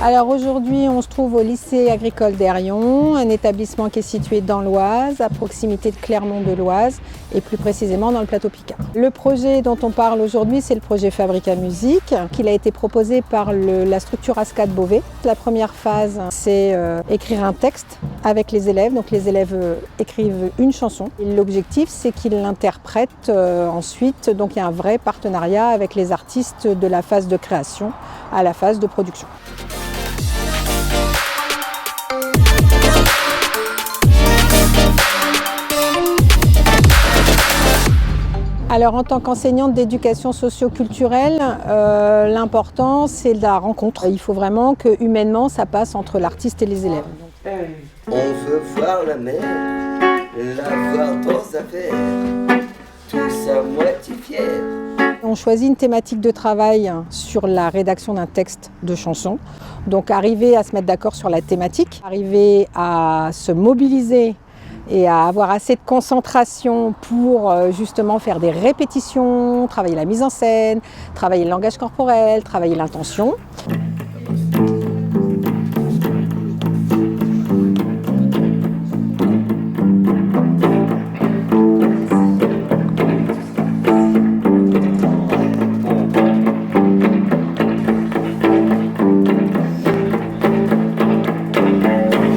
Alors aujourd'hui, on se trouve au lycée agricole d'Airion, un établissement qui est situé dans l'Oise, à proximité de Clermont-de-Loise et plus précisément dans le plateau Picard. Le projet dont on parle aujourd'hui, c'est le projet Fabrica Musique, qui a été proposé par la structure ASCAD Beauvais. La première phase, c'est écrire un texte avec les élèves. Donc les élèves écrivent une chanson. L'objectif, c'est qu'ils l'interprètent ensuite. Donc il y a un vrai partenariat avec les artistes de la phase de création à la phase de production. Alors en tant qu'enseignante d'éducation socio-culturelle, l'important c'est la rencontre. Il faut vraiment que humainement ça passe entre l'artiste et les élèves. On veut voir la mer, la voir dans sa affaires, tous à moitié fiers. On choisit une thématique de travail sur la rédaction d'un texte de chanson. Donc arriver à se mettre d'accord sur la thématique, arriver à se mobiliser et à avoir assez de concentration pour justement faire des répétitions, travailler la mise en scène, travailler le langage corporel, travailler l'intention.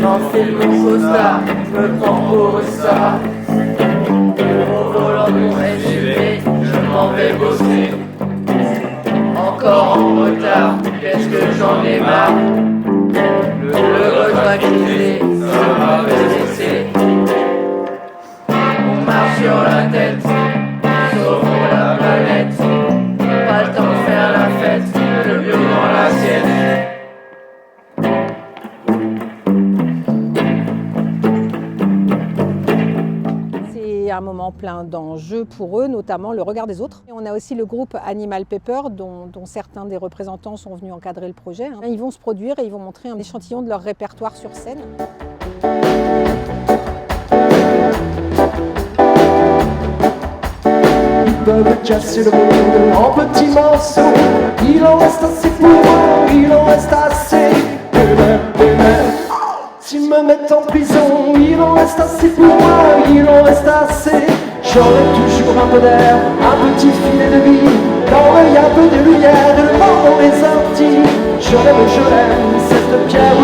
J'enfile mon costard, je me prends pour ça. Au volant de mon SUV, je m'en vais bosser. Encore en retard, qu'est-ce que j'en ai marre. Le rejoint grisé, ça va me laisser. On marche sur la tête, sauvons la planète. Pas le temps de faire la fête, le bio dans l'assiette. C'est un moment plein d'enjeux pour eux, notamment le regard des autres. Et on a aussi le groupe Animal Pepper, dont certains des représentants sont venus encadrer le projet. Ils vont se produire et ils vont montrer un échantillon de leur répertoire sur scène. Ils peuvent casser le monde en petits morceaux. Il en reste assez pour eux, il en reste assez. Et même, s'ils me mettent en prison, il en reste assez pour moi, il en reste assez. J'aurai toujours un peu d'air, un petit filet de vie, dans l'œil un peu de lumière, et le vent dans les orties. Je l'aime, cette pierre.